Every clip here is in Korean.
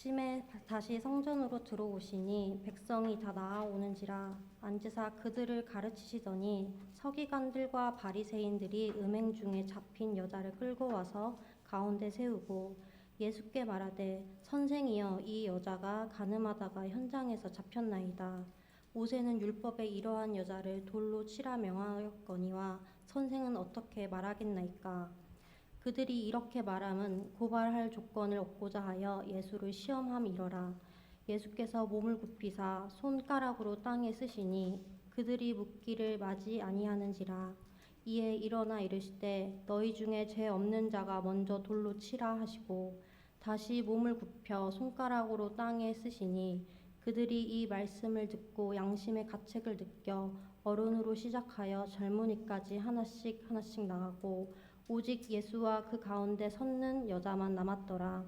아침에 다시 성전으로 들어오시니 백성이 다 나아오는지라 앉으사 그들을 가르치시더니 서기관들과 바리새인들이 음행 중에 잡힌 여자를 끌고 와서 가운데 세우고 예수께 말하되 선생이여 이 여자가 간음하다가 현장에서 잡혔나이다. 모세는 율법에 이러한 여자를 돌로 치라 명하였거니와 선생은 어떻게 말하겠나이까. 그들이 이렇게 말함은 고발할 조건을 얻고자 하여 예수를 시험함이러라. 예수께서 몸을 굽히사 손가락으로 땅에 쓰시니 그들이 묻기를 마지 아니하는지라. 이에 일어나 이르시되 너희 중에 죄 없는 자가 먼저 돌로 치라 하시고 다시 몸을 굽혀 손가락으로 땅에 쓰시니 그들이 이 말씀을 듣고 양심의 가책을 느껴 어른으로 시작하여 젊은이까지 하나씩 나가고 오직 예수와 그 가운데 섰는 여자만 남았더라.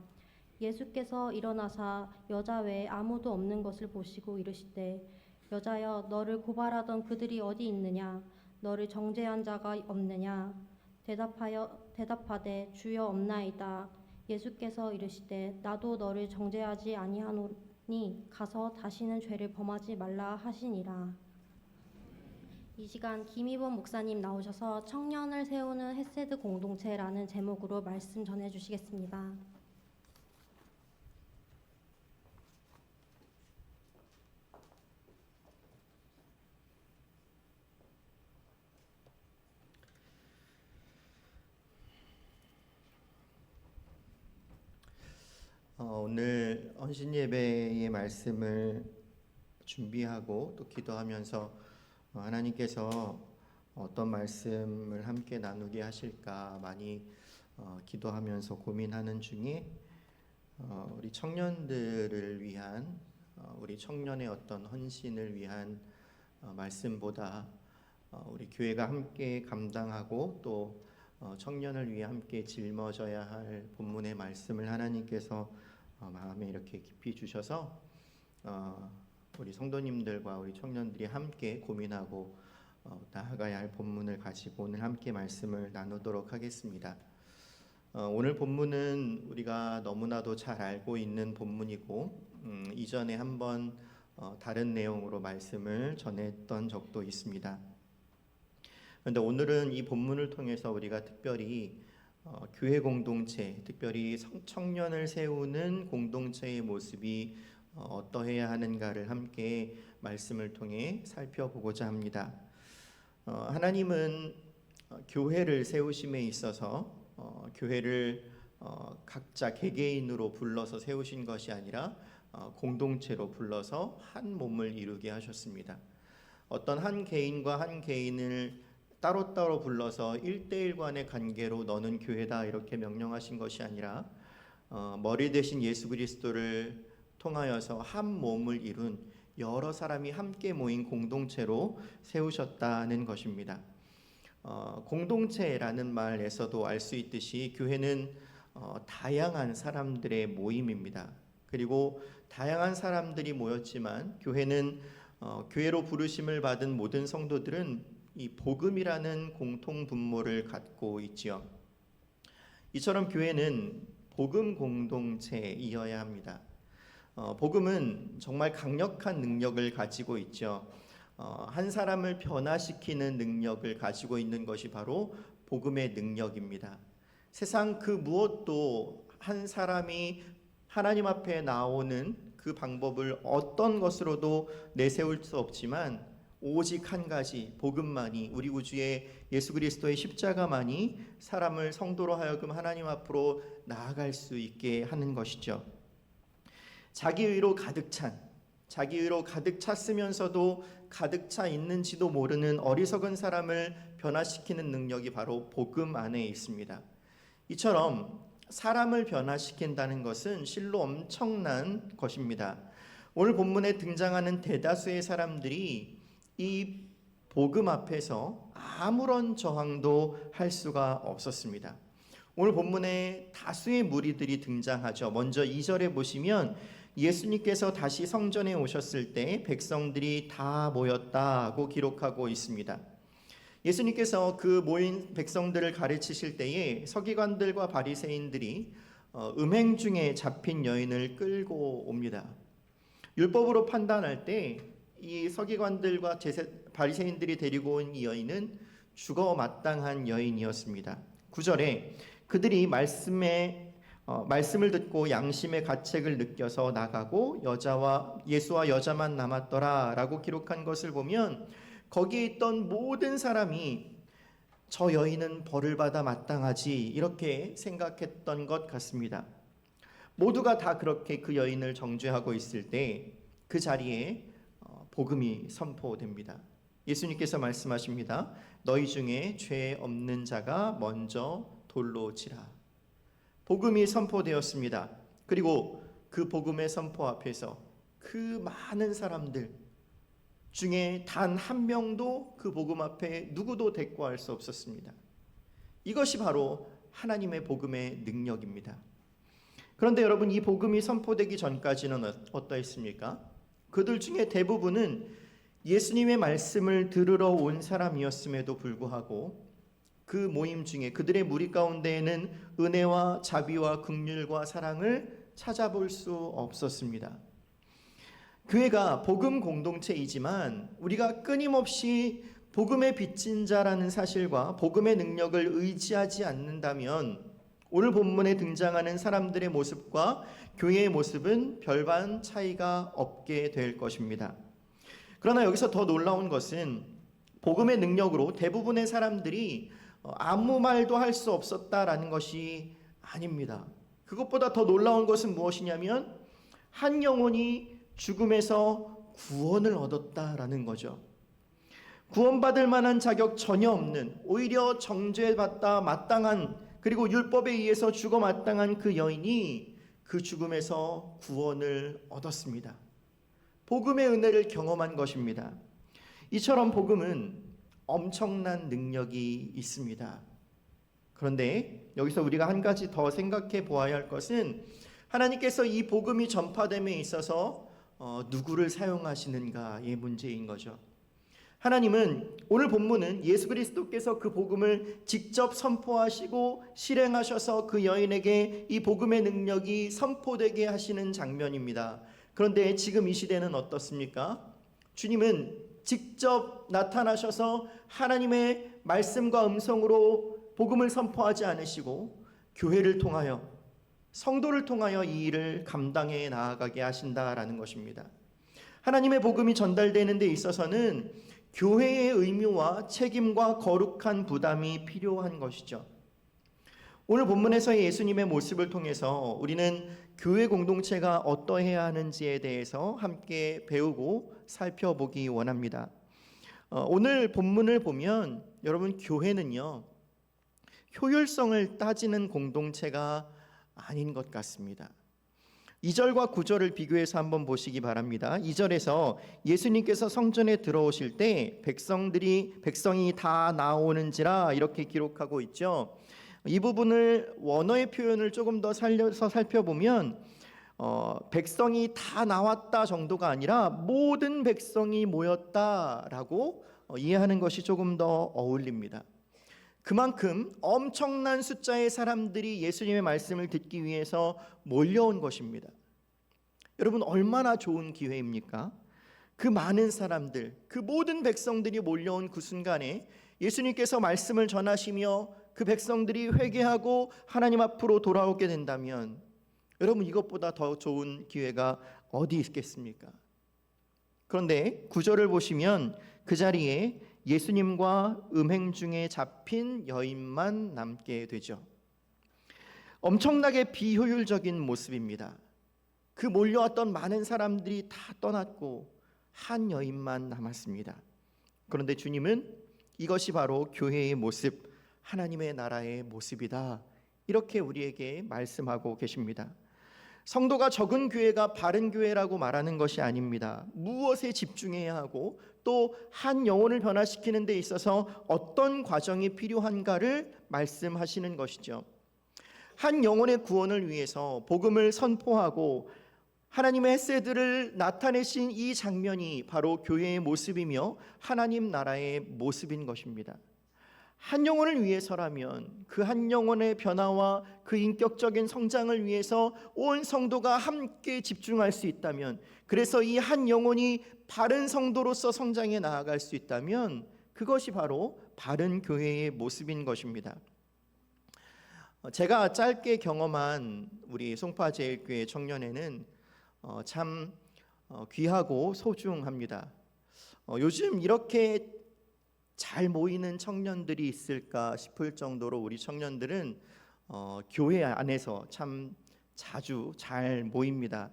예수께서 일어나사 여자 외에 아무도 없는 것을 보시고 이르시되 여자여 너를 고발하던 그들이 어디 있느냐 너를 정죄한 자가 없느냐 대답하되 주여 없나이다. 예수께서 이르시되 나도 너를 정죄하지 아니하노니 가서 다시는 죄를 범하지 말라 하시니라. 이 시간 김희범 목사님 나오셔서 청년을 세우는 헤세드 공동체라는 제목으로 말씀 전해주시겠습니다. 오늘 헌신 예배의 말씀을 준비하고 또 기도하면서 하나님께서 어떤 말씀을 함께 나누게 하실까 많이 기도하면서 고민하는 중에 우리 청년들을 위한 우리 청년의 어떤 헌신을 위한 말씀보다 우리 교회가 함께 감당하고 또 청년을 위해 함께 짊어져야 할 본문의 말씀을 하나님께서 마음에 이렇게 깊이 주셔서 우리 성도님들과 우리 청년들이 함께 고민하고 나아가야 할 본문을 가지고 오늘 함께 말씀을 나누도록 하겠습니다. 오늘 본문은 우리가 너무나도 잘 알고 있는 본문이고 이전에 한번 다른 내용으로 말씀을 전했던 적도 있습니다. 그런데 오늘은 이 본문을 통해서 우리가 특별히 교회 공동체, 특별히 청년을 세우는 공동체의 모습이 어떠해야 하는가를 함께 말씀을 통해 살펴보고자 합니다. 하나님은 교회를 세우심에 있어서 교회를 각자 개개인으로 불러서 세우신 것이 아니라 공동체로 불러서 한 몸을 이루게 하셨습니다. 어떤 한 개인과 한 개인을 따로따로 불러서 1대1 간의 관계로 너는 교회다 이렇게 명령하신 것이 아니라 머리 대신 예수 그리스도를 통하여서 한 몸을 이룬 여러 사람이 함께 모인 공동체로 세우셨다는 것입니다. 공동체라는 말에서도 알 수 있듯이 교회는 다양한 사람들의 모임입니다. 그리고 다양한 사람들이 모였지만 교회는 교회로 부르심을 받은 모든 성도들은 이 복음이라는 공통 분모를 갖고 있지요. 이처럼 교회는 복음 공동체이어야 합니다. 복음은 정말 강력한 능력을 가지고 있죠. 한 사람을 변화시키는 능력을 가지고 있는 것이 바로 복음의 능력입니다. 세상 그 무엇도 한 사람이 하나님 앞에 나오는 그 방법을 어떤 것으로도 내세울 수 없지만 오직 한 가지 복음만이, 우리 구주의 예수 그리스도의 십자가만이 사람을 성도로 하여금 하나님 앞으로 나아갈 수 있게 하는 것이죠. 자기의로 가득 찼으면서도 가득 차 있는지도 모르는 어리석은 사람을 변화시키는 능력이 바로 복음 안에 있습니다. 이처럼 사람을 변화시킨다는 것은 실로 엄청난 것입니다. 오늘 본문에 등장하는 대다수의 사람들이 이 복음 앞에서 아무런 저항도 할 수가 없었습니다. 오늘 본문에 다수의 무리들이 등장하죠. 먼저 2절에 보시면 예수님께서 다시 성전에 오셨을 때 백성들이 다 모였다고 기록하고 있습니다. 예수님께서 그 모인 백성들을 가르치실 때에 서기관들과 바리새인들이 음행 중에 잡힌 여인을 끌고 옵니다. 율법으로 판단할 때 이 서기관들과 바리새인들이 데리고 온 이 여인은 죽어 마땅한 여인이었습니다. 9절에 그들이 말씀을 듣고 양심의 가책을 느껴서 나가고 예수와 여자만 남았더라라고 기록한 것을 보면 거기에 있던 모든 사람이 저 여인은 벌을 받아 마땅하지 이렇게 생각했던 것 같습니다. 모두가 다 그렇게 그 여인을 정죄하고 있을 때 그 자리에 복음이 선포됩니다. 예수님께서 말씀하십니다. 너희 중에 죄 없는 자가 먼저 돌로 치라. 복음이 선포되었습니다. 그리고 그 복음의 선포 앞에서 그 많은 사람들 중에 단 한 명도 그 복음 앞에 누구도 대꾸할 수 없었습니다. 이것이 바로 하나님의 복음의 능력입니다. 그런데 여러분, 이 복음이 선포되기 전까지는 어떠했습니까? 그들 중에 대부분은 예수님의 말씀을 들으러 온 사람이었음에도 불구하고 그 모임 중에 그들의 무리 가운데에는 은혜와 자비와 긍휼과 사랑을 찾아볼 수 없었습니다. 교회가 복음 공동체이지만 우리가 끊임없이 복음의 빚진 자라는 사실과 복음의 능력을 의지하지 않는다면 오늘 본문에 등장하는 사람들의 모습과 교회의 모습은 별반 차이가 없게 될 것입니다. 그러나 여기서 더 놀라운 것은 복음의 능력으로 대부분의 사람들이 아무 말도 할 수 없었다라는 것이 아닙니다. 그것보다 더 놀라운 것은 무엇이냐면 한 영혼이 죽음에서 구원을 얻었다라는 거죠. 구원받을 만한 자격 전혀 없는, 오히려 정죄받다 마땅한, 그리고 율법에 의해서 죽어 마땅한 그 여인이 그 죽음에서 구원을 얻었습니다. 복음의 은혜를 경험한 것입니다. 이처럼 복음은 엄청난 능력이 있습니다. 그런데 여기서 우리가 한 가지 더 생각해 보아야 할 것은 하나님께서 이 복음이 전파됨에 있어서 누구를 사용하시는가의 문제인 거죠. 하나님은 오늘 본문은 예수 그리스도께서 그 복음을 직접 선포하시고 실행하셔서 그 여인에게 이 복음의 능력이 선포되게 하시는 장면입니다. 그런데 지금 이 시대는 어떻습니까? 주님은 직접 나타나셔서 하나님의 말씀과 음성으로 복음을 선포하지 않으시고 교회를 통하여, 성도를 통하여 이 일을 감당해 나아가게 하신다라는 것입니다. 하나님의 복음이 전달되는 데 있어서는 교회의 의무와 책임과 거룩한 부담이 필요한 것이죠. 오늘 본문에서의 예수님의 모습을 통해서 우리는 교회 공동체가 어떠해야 하는지에 대해서 함께 배우고 살펴보기 원합니다. 오늘 본문을 보면 여러분, 교회는요, 효율성을 따지는 공동체가 아닌 것 같습니다. 2절과 9절을 비교해서 한번 보시기 바랍니다. 2절에서 예수님께서 성전에 들어오실 때 백성이 다 나오는지라 이렇게 기록하고 있죠. 이 부분을 원어의 표현을 조금 더 살려서 살펴보면 백성이 다 나왔다 정도가 아니라 모든 백성이 모였다라고 이해하는 것이 조금 더 어울립니다. 그만큼 엄청난 숫자의 사람들이 예수님의 말씀을 듣기 위해서 몰려온 것입니다. 여러분, 얼마나 좋은 기회입니까? 그 많은 사람들, 그 모든 백성들이 몰려온 그 순간에 예수님께서 말씀을 전하시며 그 백성들이 회개하고 하나님 앞으로 돌아오게 된다면 여러분, 이것보다 더 좋은 기회가 어디 있겠습니까? 그런데 9절을 보시면 그 자리에 예수님과 음행 중에 잡힌 여인만 남게 되죠. 엄청나게 비효율적인 모습입니다. 그 몰려왔던 많은 사람들이 다 떠났고 한 여인만 남았습니다. 그런데 주님은 이것이 바로 교회의 모습, 하나님의 나라의 모습이다, 이렇게 우리에게 말씀하고 계십니다. 성도가 적은 교회가 바른 교회라고 말하는 것이 아닙니다. 무엇에 집중해야 하고 또 한 영혼을 변화시키는 데 있어서 어떤 과정이 필요한가를 말씀하시는 것이죠. 한 영혼의 구원을 위해서 복음을 선포하고 하나님의 헤세드를 나타내신 이 장면이 바로 교회의 모습이며 하나님 나라의 모습인 것입니다. 한 영혼을 위해서라면 그 한 영혼의 변화와 그 인격적인 성장을 위해서 온 성도가 함께 집중할 수 있다면, 그래서 이 한 영혼이 바른 성도로서 성장해 나아갈 수 있다면 그것이 바로 바른 교회의 모습인 것입니다. 제가 짧게 경험한 우리 송파제일교회 청년회는 참 귀하고 소중합니다. 요즘 이렇게 잘 모이는 청년들이 있을까 싶을 정도로 우리 청년들은 교회 안에서 참 자주 잘 모입니다.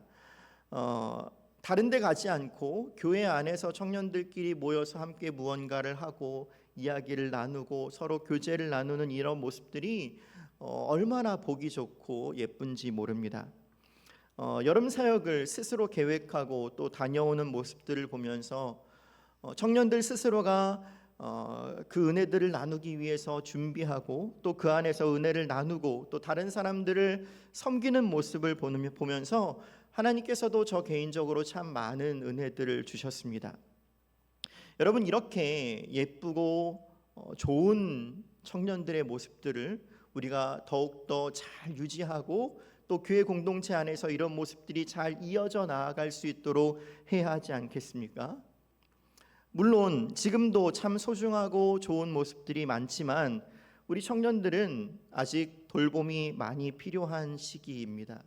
다른 데 가지 않고 교회 안에서 청년들끼리 모여서 함께 무언가를 하고 이야기를 나누고 서로 교제를 나누는 이런 모습들이 얼마나 보기 좋고 예쁜지 모릅니다. 여름 사역을 스스로 계획하고 또 다녀오는 모습들을 보면서 청년들 스스로가 그 은혜들을 나누기 위해서 준비하고 또 그 안에서 은혜를 나누고 또 다른 사람들을 섬기는 모습을 보면서 하나님께서도 저 개인적으로 참 많은 은혜들을 주셨습니다. 여러분, 이렇게 예쁘고 좋은 청년들의 모습들을 우리가 더욱더 잘 유지하고 또 교회 공동체 안에서 이런 모습들이 잘 이어져 나아갈 수 있도록 해야 하지 않겠습니까? 물론 지금도 참 소중하고 좋은 모습들이 많지만 우리 청년들은 아직 돌봄이 많이 필요한 시기입니다.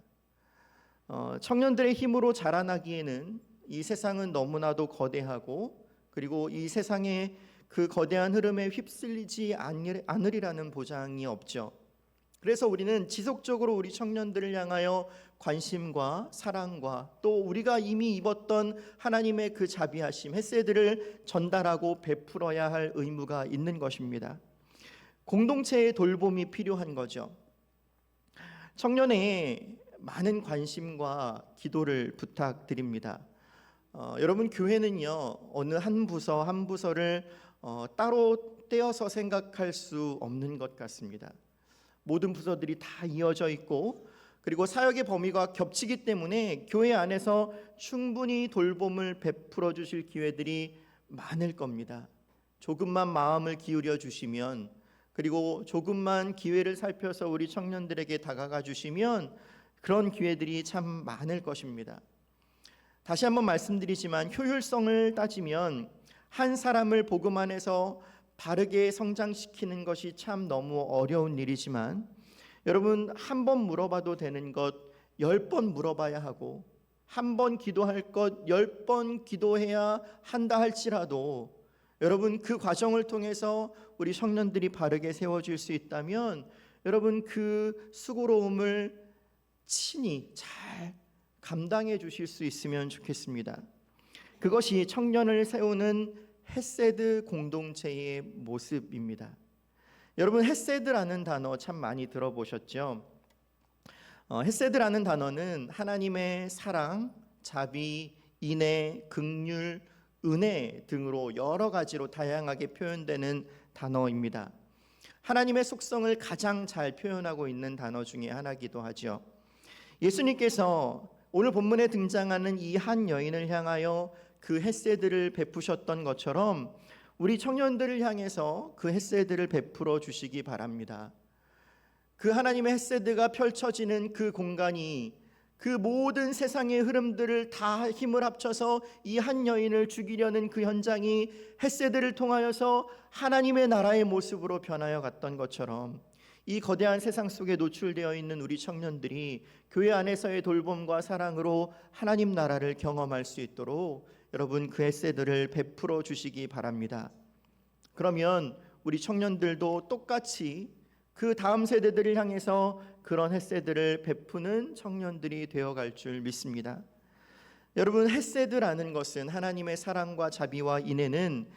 청년들의 힘으로 자라나기에는 이 세상은 너무나도 거대하고 그리고 이 세상의 그 거대한 흐름에 휩쓸리지 않으리라는 보장이 없죠. 그래서 우리는 지속적으로 우리 청년들을 향하여 관심과 사랑과 또 우리가 이미 입었던 하나님의 그 자비하심, 헤세드를 전달하고 베풀어야 할 의무가 있는 것입니다. 공동체의 돌봄이 필요한 거죠. 청년회에 많은 관심과 기도를 부탁드립니다. 여러분, 교회는요 어느 한 부서 한 부서를 따로 떼어서 생각할 수 없는 것 같습니다. 모든 부서들이 다 이어져 있고 그리고 사역의 범위가 겹치기 때문에 교회 안에서 충분히 돌봄을 베풀어 주실 기회들이 많을 겁니다. 조금만 마음을 기울여 주시면 그리고 조금만 기회를 살펴서 우리 청년들에게 다가가 주시면 그런 기회들이 참 많을 것입니다. 다시 한번 말씀드리지만 효율성을 따지면 한 사람을 복음 안에서 바르게 성장시키는 것이 참 너무 어려운 일이지만 여러분, 한 번 물어봐도 되는 것 10번 물어봐야 하고 한 번 기도할 것 10번 기도해야 한다 할지라도 여러분, 그 과정을 통해서 우리 청년들이 바르게 세워질 수 있다면 여러분, 그 수고로움을 친히 잘 감당해 주실 수 있으면 좋겠습니다. 그것이 청년을 세우는 헤세드 공동체의 모습입니다. 여러분, 헤세드라는 단어 참 많이 들어보셨죠? 헤세드라는 단어는 하나님의 사랑, 자비, 인애, 긍휼, 은혜 등으로 여러 가지로 다양하게 표현되는 단어입니다. 하나님의 속성을 가장 잘 표현하고 있는 단어 중에 하나이기도 하죠. 예수님께서 오늘 본문에 등장하는 이 한 여인을 향하여 그 헤세드를 베푸셨던 것처럼 우리 청년들을 향해서 그 헤세드를 베풀어 주시기 바랍니다. 그 하나님의 헤세드가 펼쳐지는 그 공간이 그 모든 세상의 흐름들을 다 힘을 합쳐서 이 한 여인을 죽이려는 그 현장이 헤세드를 통하여서 하나님의 나라의 모습으로 변하여 갔던 것처럼 이 거대한 세상 속에 노출되어 있는 우리 청년들이 교회 안에서의 돌봄과 사랑으로 하나님 나라를 경험할 수 있도록 여러분, 그 헤세드를 베풀어 주시기 바랍니다. 그러면 우리 청년들도 똑같이 그 다음 세대들을 향해서 그런 헤세드를 베푸는 청년들이 되어갈 줄 믿습니다. 여러분, 헤세드라는 것은 하나님의 사랑과 자비와 인애는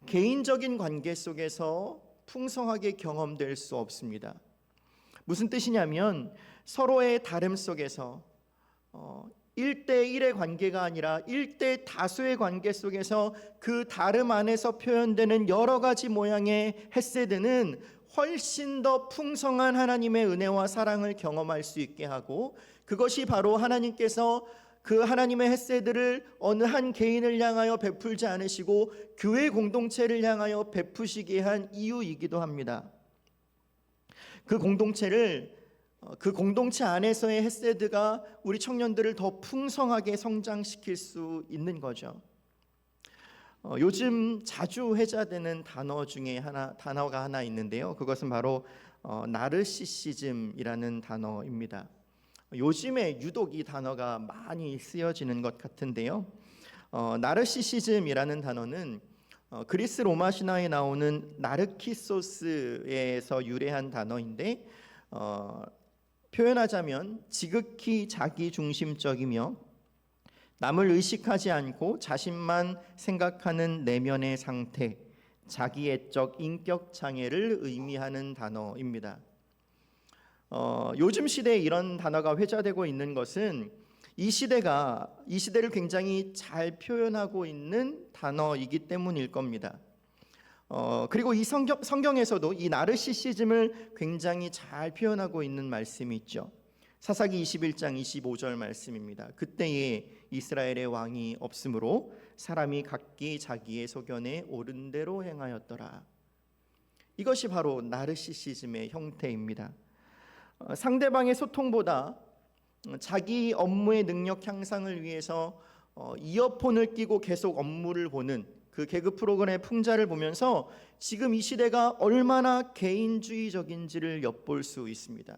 개인적인 관계 속에서 풍성하게 경험될 수 없습니다. 무슨 뜻이냐면 서로의 다름 속에서 1대1의 관계가 아니라 1대 다수의 관계 속에서 그 다름 안에서 표현되는 여러 가지 모양의 헤세드는 훨씬 더 풍성한 하나님의 은혜와 사랑을 경험할 수 있게 하고 그것이 바로 하나님께서 그 하나님의 햇새들을 어느 한 개인을 향하여 베풀지 않으시고 교회 공동체를 향하여 베푸시게 한 이유이기도 합니다. 그 공동체 안에서의 햇새드가 우리 청년들을 더 풍성하게 성장시킬 수 있는 거죠. 요즘 자주 회자되는 단어가 하나 있는데요. 그것은 바로 나르시시즘이라는 단어입니다. 요즘에 유독 이 단어가 많이 쓰여지는 것 같은데요. 나르시시즘이라는 단어는 그리스 로마 신화에 나오는 나르키소스에서 유래한 단어인데 표현하자면 지극히 자기중심적이며 남을 의식하지 않고 자신만 생각하는 내면의 상태, 자기애적 인격 장애를 의미하는 단어입니다. 요즘 시대에 이런 단어가 회자되고 있는 것은 이 시대를 굉장히 잘 표현하고 있는 단어이기 때문일 겁니다. 그리고 이 성경에서도 이 나르시시즘을 굉장히 잘 표현하고 있는 말씀이 있죠. 사사기 21장 25절 말씀입니다. 그때에 이스라엘의 왕이 없으므로 사람이 각기 자기의 소견에 옳은 대로 행하였더라. 이것이 바로 나르시시즘의 형태입니다. 상대방의 소통보다 자기 업무의 능력 향상을 위해서 이어폰을 끼고 계속 업무를 보는 그 개그 프로그램의 풍자를 보면서 지금 이 시대가 얼마나 개인주의적인지를 엿볼 수 있습니다.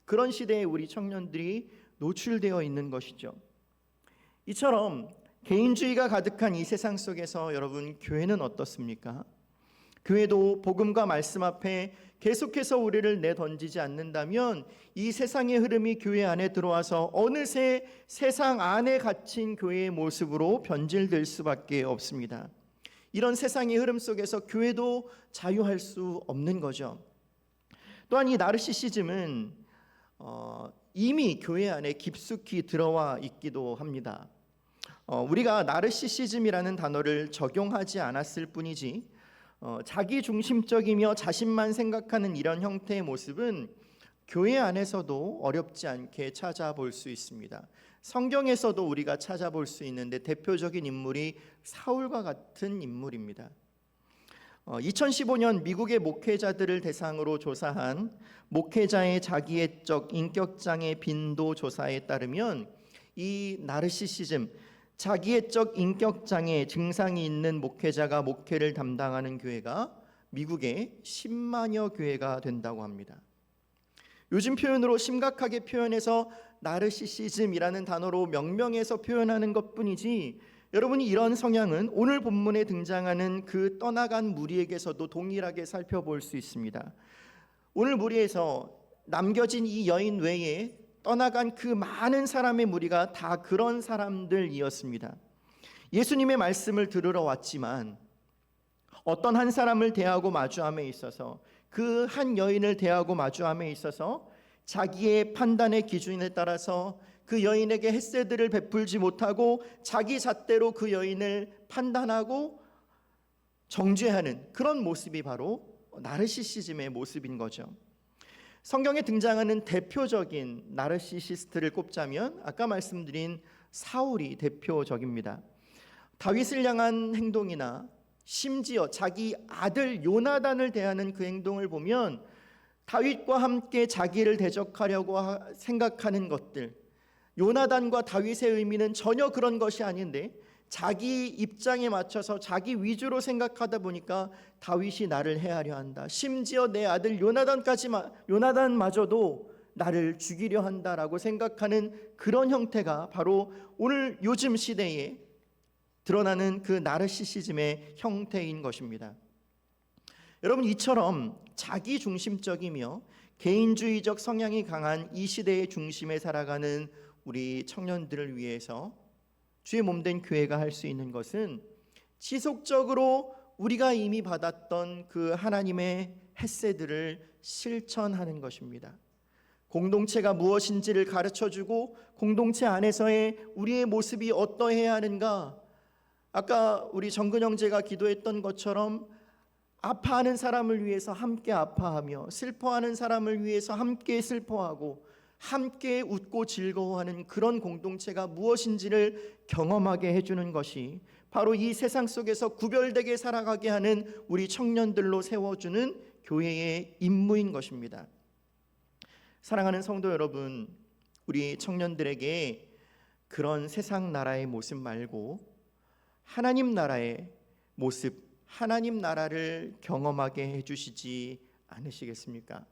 그런 시대에 우리 청년들이 노출되어 있는 것이죠. 이처럼 개인주의가 가득한 이 세상 속에서 여러분, 교회는 어떻습니까? 교회도 복음과 말씀 앞에 계속해서 우리를 내던지지 않는다면 이 세상의 흐름이 교회 안에 들어와서 어느새 세상 안에 갇힌 교회의 모습으로 변질될 수밖에 없습니다. 이런 세상의 흐름 속에서 교회도 자유할 수 없는 거죠. 또한 이 나르시시즘은 이미 교회 안에 깊숙이 들어와 있기도 합니다. 우리가 나르시시즘이라는 단어를 적용하지 않았을 뿐이지 자기 중심적이며 자신만 생각하는 이런 형태의 모습은 교회 안에서도 어렵지 않게 찾아볼 수 있습니다. 성경에서도 우리가 찾아볼 수 있는데 대표적인 인물이 사울과 같은 인물입니다. 2015년 미국의 목회자들을 대상으로 조사한 목회자의 자기애적 인격장애 빈도 조사에 따르면 이 나르시시즘, 자기애적 인격장애 증상이 있는 목회자가 목회를 담당하는 교회가 미국의 10만여 교회가 된다고 합니다. 요즘 표현으로 심각하게 표현해서 나르시시즘이라는 단어로 명명해서 표현하는 것뿐이지 여러분이 이런 성향은 오늘 본문에 등장하는 그 떠나간 무리에게서도 동일하게 살펴볼 수 있습니다. 오늘 무리에서 남겨진 이 여인 외에 떠나간 그 많은 사람의 무리가 다 그런 사람들이었습니다. 예수님의 말씀을 들으러 왔지만 어떤 한 사람을 대하고 마주함에 있어서 그 한 여인을 대하고 마주함에 있어서 자기의 판단의 기준에 따라서 그 여인에게 햇새들을 베풀지 못하고 자기 잣대로 그 여인을 판단하고 정죄하는 그런 모습이 바로 나르시시즘의 모습인 거죠. 성경에 등장하는 대표적인 나르시시스트를 꼽자면 아까 말씀드린 사울이 대표적입니다. 다윗을 향한 행동이나 심지어 자기 아들 요나단을 대하는 그 행동을 보면 다윗과 함께 자기를 대적하려고 생각하는 것들, 요나단과 다윗의 의미는 전혀 그런 것이 아닌데 자기 입장에 맞춰서 자기 위주로 생각하다 보니까 다윗이 나를 해하려 한다. 심지어 내 아들 요나단마저도 나를 죽이려 한다라고 생각하는 그런 형태가 바로 오늘 요즘 시대에 드러나는 그 나르시시즘의 형태인 것입니다. 여러분, 이처럼 자기 중심적이며 개인주의적 성향이 강한 이 시대의 중심에 살아가는 우리 청년들을 위해서 주의 몸된 교회가 할 수 있는 것은 지속적으로 우리가 이미 받았던 그 하나님의 햇새들을 실천하는 것입니다. 공동체가 무엇인지를 가르쳐주고 공동체 안에서의 우리의 모습이 어떠해야 하는가, 아까 우리 정근 형제가 기도했던 것처럼 아파하는 사람을 위해서 함께 아파하며 슬퍼하는 사람을 위해서 함께 슬퍼하고 함께 웃고 즐거워하는 그런 공동체가 무엇인지를 경험하게 해주는 것이 바로 이 세상 속에서 구별되게 살아가게 하는 우리 청년들로 세워주는 교회의 임무인 것입니다. 사랑하는 성도 여러분, 우리 청년들에게 그런 세상 나라의 모습 말고 하나님 나라의 모습, 하나님 나라를 경험하게 해주시지 않으시겠습니까?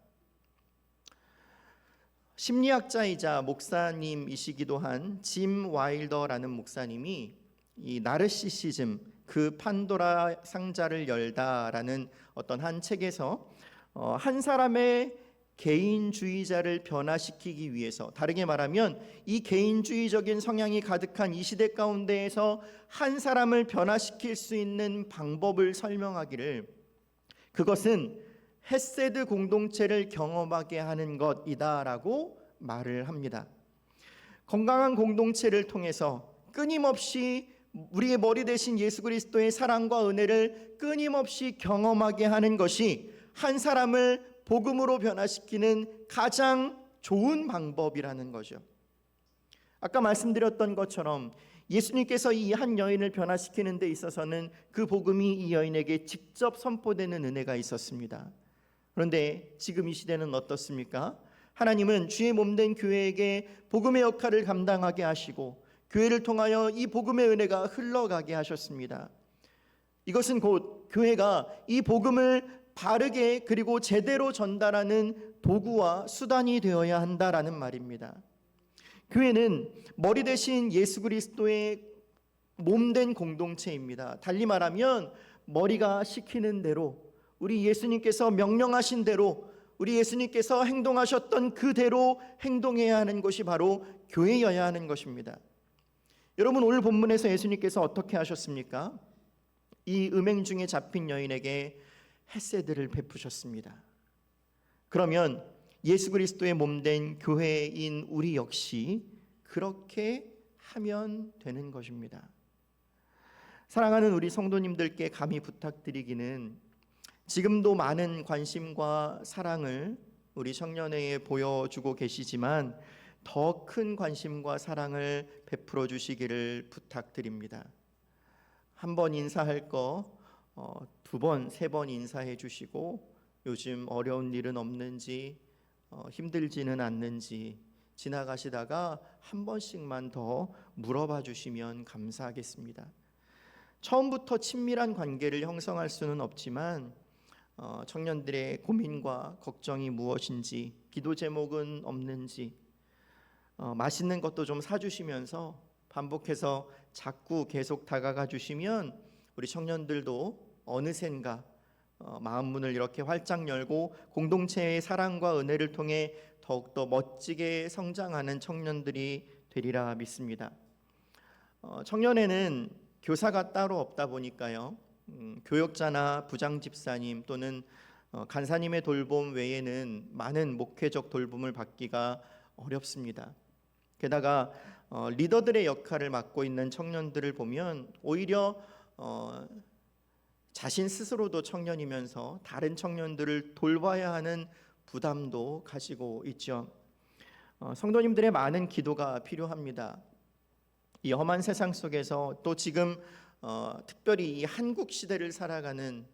심리학자이자 목사님이시기도 한 짐 와일더라는 목사님이 이 나르시시즘, 그 판도라 상자를 열다라는 어떤 한 책에서 한 사람의 개인주의자를 변화시키기 위해서, 다르게 말하면 이 개인주의적인 성향이 가득한 이 시대 가운데에서 한 사람을 변화시킬 수 있는 방법을 설명하기를, 그것은 헤세드 공동체를 경험하게 하는 것이다라고 말을 합니다. 건강한 공동체를 통해서 끊임없이 우리의 머리 대신 예수 그리스도의 사랑과 은혜를 끊임없이 경험하게 하는 것이 한 사람을 복음으로 변화시키는 가장 좋은 방법이라는 거죠. 아까 말씀드렸던 것처럼 예수님께서 이 한 여인을 변화시키는 데 있어서는 그 복음이 이 여인에게 직접 선포되는 은혜가 있었습니다. 그런데 지금 이 시대는 어떻습니까? 하나님은 주의 몸된 교회에게 복음의 역할을 감당하게 하시고 교회를 통하여 이 복음의 은혜가 흘러가게 하셨습니다. 이것은 곧 교회가 이 복음을 바르게 그리고 제대로 전달하는 도구와 수단이 되어야 한다라는 말입니다. 교회는 머리 대신 예수 그리스도의 몸된 공동체입니다. 달리 말하면 머리가 시키는 대로, 우리 예수님께서 명령하신 대로, 우리 예수님께서 행동하셨던 그대로 행동해야 하는 것이 바로 교회여야 하는 것입니다. 여러분, 오늘 본문에서 예수님께서 어떻게 하셨습니까? 이 음행 중에 잡힌 여인에게 헤세드를 베푸셨습니다. 그러면 예수 그리스도의 몸된 교회인 우리 역시 그렇게 하면 되는 것입니다. 사랑하는 우리 성도님들께 감히 부탁드리기는, 지금도 많은 관심과 사랑을 우리 청년회에 보여주고 계시지만 더 큰 관심과 사랑을 베풀어 주시기를 부탁드립니다. 한 번 인사할 거 2번, 3번 인사해 주시고, 요즘 어려운 일은 없는지, 힘들지는 않는지 지나가시다가 한 번씩만 더 물어봐 주시면 감사하겠습니다. 처음부터 친밀한 관계를 형성할 수는 없지만 청년들의 고민과 걱정이 무엇인지, 기도 제목은 없는지, 맛있는 것도 좀 사주시면서 반복해서 자꾸 계속 다가가 주시면 우리 청년들도 어느샌가 마음 문을 이렇게 활짝 열고 공동체의 사랑과 은혜를 통해 더욱더 멋지게 성장하는 청년들이 되리라 믿습니다. 청년회는 교사가 따로 없다 보니까요, 교역자나 부장집사님 또는 간사님의 돌봄 외에는 많은 목회적 돌봄을 받기가 어렵습니다. 게다가 리더들의 역할을 맡고 있는 청년들을 보면 오히려 자신 스스로도 청년이면서 다른 청년들을 돌봐야 하는 부담도 가지고 있죠. 성도님들의 많은 기도가 필요합니다. 이 험한 세상 속에서 또 지금 특별히 이 한국 시대를 살아가는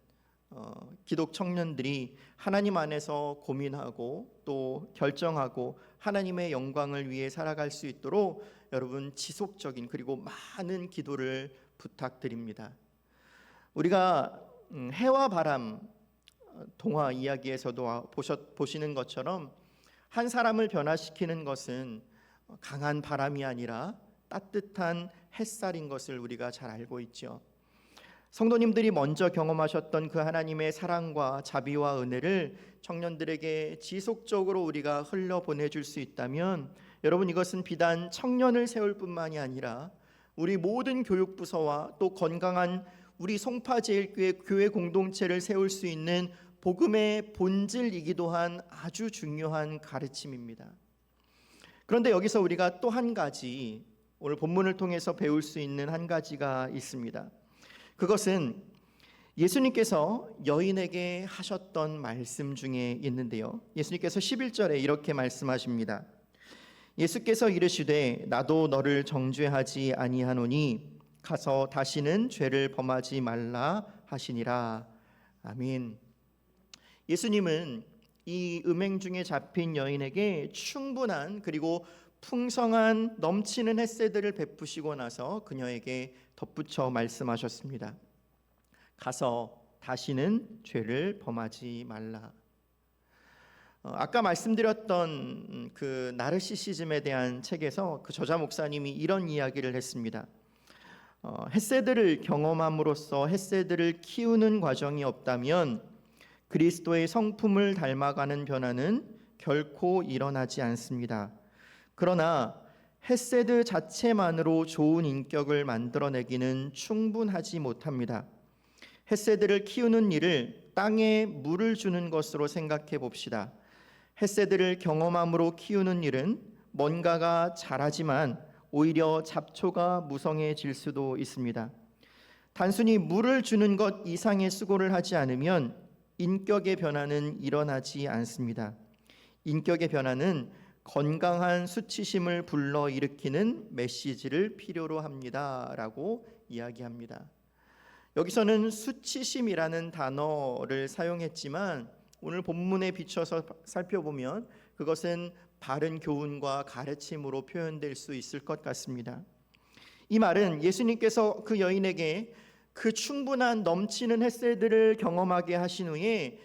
기독 청년들이 하나님 안에서 고민하고 또 결정하고 하나님의 영광을 위해 살아갈 수 있도록 여러분 지속적인 그리고 많은 기도를 부탁드립니다. 우리가 해와 바람 동화 이야기에서도 보시는 것처럼 한 사람을 변화시키는 것은 강한 바람이 아니라 따뜻한 햇살인 것을 우리가 잘 알고 있죠. 성도님들이 먼저 경험하셨던 그 하나님의 사랑과 자비와 은혜를 청년들에게 지속적으로 우리가 흘려보내줄 수 있다면, 여러분, 이것은 비단 청년을 세울 뿐만이 아니라 우리 모든 교육부서와 또 건강한 우리 송파제일교회 교회 공동체를 세울 수 있는 복음의 본질이기도 한 아주 중요한 가르침입니다. 그런데 여기서 우리가 또 한 가지, 오늘 본문을 통해서 배울 수 있는 한 가지가 있습니다. 그것은 예수님께서 여인에게 하셨던 말씀 중에 있는데요, 예수님께서 11절에 이렇게 말씀하십니다. 예수께서 이르시되 나도 너를 정죄하지 아니하노니 가서 다시는 죄를 범하지 말라 하시니라. 아멘. 예수님은 이 음행 중에 잡힌 여인에게 충분한 그리고 풍성한 넘치는 햇새들을 베푸시고 나서 그녀에게 덧붙여 말씀하셨습니다. 가서 다시는 죄를 범하지 말라. 아까 말씀드렸던 그 나르시시즘에 대한 책에서 그 저자 목사님이 이런 이야기를 했습니다. 햇새들을 경험함으로써 햇새들을 키우는 과정이 없다면 그리스도의 성품을 닮아가는 변화는 결코 일어나지 않습니다. 그러나 햇새들 자체만으로 좋은 인격을 만들어내기는 충분하지 못합니다. 햇새들을 키우는 일을 땅에 물을 주는 것으로 생각해 봅시다. 햇새들을 경험함으로 키우는 일은 뭔가가 자라지만 오히려 잡초가 무성해질 수도 있습니다. 단순히 물을 주는 것 이상의 수고를 하지 않으면 인격의 변화는 일어나지 않습니다. 인격의 변화는 건강한 수치심을 불러일으키는 메시지를 필요로 합니다라고 이야기합니다. 여기서는 수치심이라는 단어를 사용했지만 오늘 본문에 비춰서 살펴보면 그것은 바른 교훈과 가르침으로 표현될 수 있을 것 같습니다. 이 말은 예수님께서 그 여인에게 그 충분한 넘치는 햇새들을 경험하게 하신 후에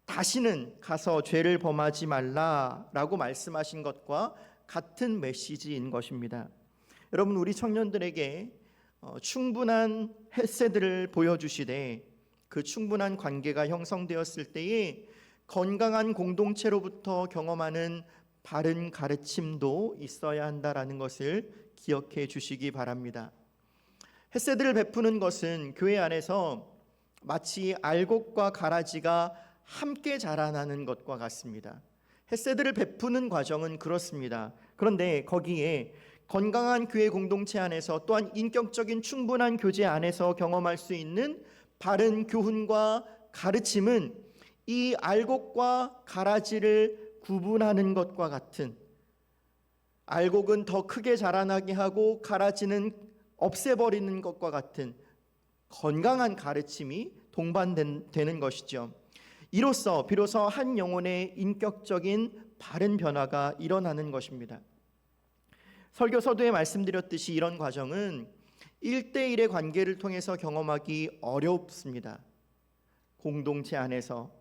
다시는 가서 죄를 범하지 말라라고 말씀하신 것과 같은 메시지인 것입니다. 여러분, 우리 청년들에게 충분한 햇새들을 보여주시되 그 충분한 관계가 형성되었을 때에 건강한 공동체로부터 경험하는 바른 가르침도 있어야 한다라는 것을 기억해 주시기 바랍니다. 햇새들을 베푸는 것은 교회 안에서 마치 알곡과 가라지가 함께 자라나는 것과 같습니다. 햇새들을 베푸는 과정은 그렇습니다. 그런데 거기에 건강한 교회 공동체 안에서 또한 인격적인 충분한 교제 안에서 경험할 수 있는 바른 교훈과 가르침은 이 알곡과 가라지를 구분하는 것과 같은, 알곡은 더 크게 자라나게 하고 가라지는 없애버리는 것과 같은 건강한 가르침이 동반되는 것이죠. 이로써 비로소 한 영혼의 인격적인 바른 변화가 일어나는 것입니다. 설교 서두에 말씀드렸듯이 이런 과정은 1대1의 관계를 통해서 경험하기 어렵습니다. 공동체 안에서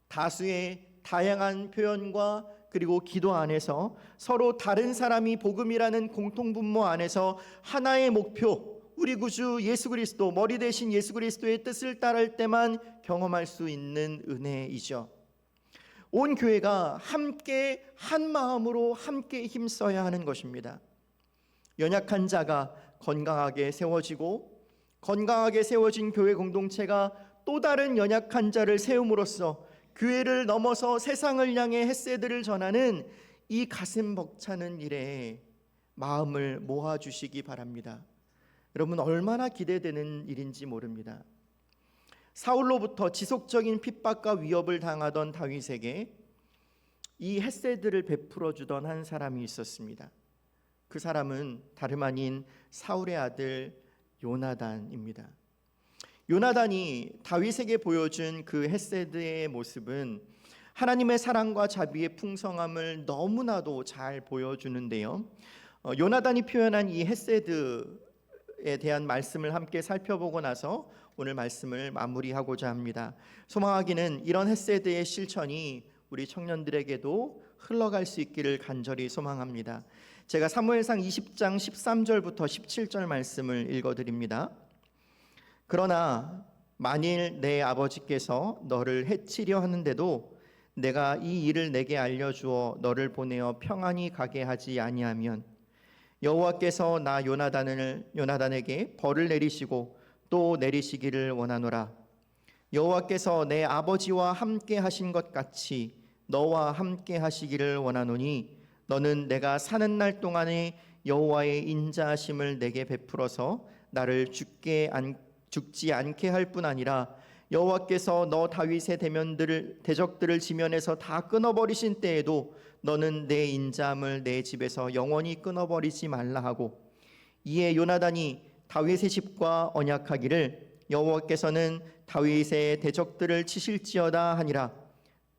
다수의 다양한 표현과 그리고 기도 안에서 서로 다른 사람이 복음이라는 공통분모 안에서 하나의 목표, 우리 구주 예수 그리스도, 머리 대신 예수 그리스도의 뜻을 따를 때만 경험할 수 있는 은혜이죠. 온 교회가 함께 한 마음으로 함께 힘써야 하는 것입니다. 연약한 자가 건강하게 세워지고 건강하게 세워진 교회 공동체가 또 다른 연약한 자를 세움으로써 교회를 넘어서 세상을 향해 햇새들을 전하는 이 가슴 벅차는 일에 마음을 모아주시기 바랍니다. 여러분, 얼마나 기대되는 일인지 모릅니다. 사울로부터 지속적인 핍박과 위협을 당하던 다윗에게 이 햇새들을 베풀어 주던 한 사람이 있었습니다. 그 사람은 다름 아닌 사울의 아들 요나단입니다. 요나단이 다윗에게 보여준 그 햇새들의 모습은 하나님의 사랑과 자비의 풍성함을 너무나도 잘 보여주는데요. 요나단이 표현한 이 햇새들에 대한 말씀을 함께 살펴보고 나서 오늘 말씀을 마무리하고자 합니다. 소망하기는 이런 햇새들의 실천이 우리 청년들에게도 흘러갈 수 있기를 간절히 소망합니다. 제가 사무엘상 20장 13절부터 17절 말씀을 읽어드립니다. 그러나 만일 내 아버지께서 너를 해치려 하는데도 내가 이 일을 내게 알려주어 너를 보내어 평안히 가게 하지 아니하면 여호와께서 나 요나단에게 벌을 내리시고 또 내리시기를 원하노라. 여호와께서 내 아버지와 함께 하신 것 같이 너와 함께 하시기를 원하노니 너는 내가 사는 날 동안에 여호와의 인자하심을 내게 베풀어서 나를 죽지 않게 할 뿐 아니라 여호와께서 너 다윗의 대적들을 지면에서 다 끊어버리신 때에도 너는 내 인자함을 내 집에서 영원히 끊어버리지 말라 하고, 이에 요나단이 다윗의 집과 언약하기를 여호와께서는 다윗의 대적들을 치실지어다 하니라.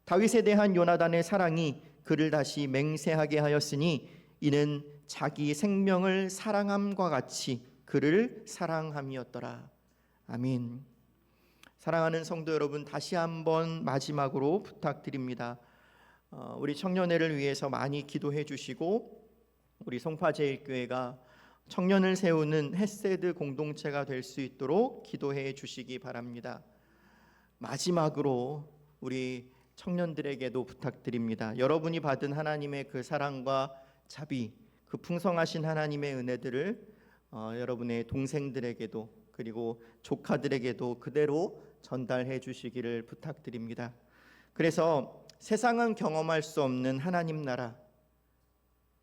다윗에 대한 요나단의 사랑이 그를 다시 맹세하게 하였으니 이는 자기 생명을 사랑함과 같이 그를 사랑함이었더라. 아멘. 사랑하는 성도 여러분, 다시 한번 마지막으로 부탁드립니다. 우리 청년회를 위해서 많이 기도해 주시고, 우리 송파제일교회가 청년을 세우는 헷세드 공동체가 될 수 있도록 기도해 주시기 바랍니다. 마지막으로 우리 청년들에게도 부탁드립니다. 여러분이 받은 하나님의 그 사랑과 자비, 그 풍성하신 하나님의 은혜들을 여러분의 동생들에게도 그리고 조카들에게도 그대로 전달해 주시기를 부탁드립니다. 그래서 세상은 경험할 수 없는 하나님 나라,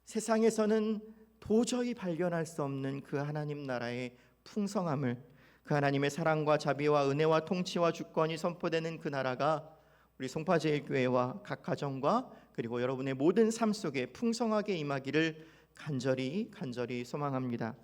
세상에서는 도저히 발견할 수 없는 그 하나님 나라의 풍성함을, 그 하나님의 사랑과 자비와 은혜와 통치와 주권이 선포되는 그 나라가 우리 송파제일교회와 각 가정과 그리고 여러분의 모든 삶 속에 풍성하게 임하기를 간절히 소망합니다.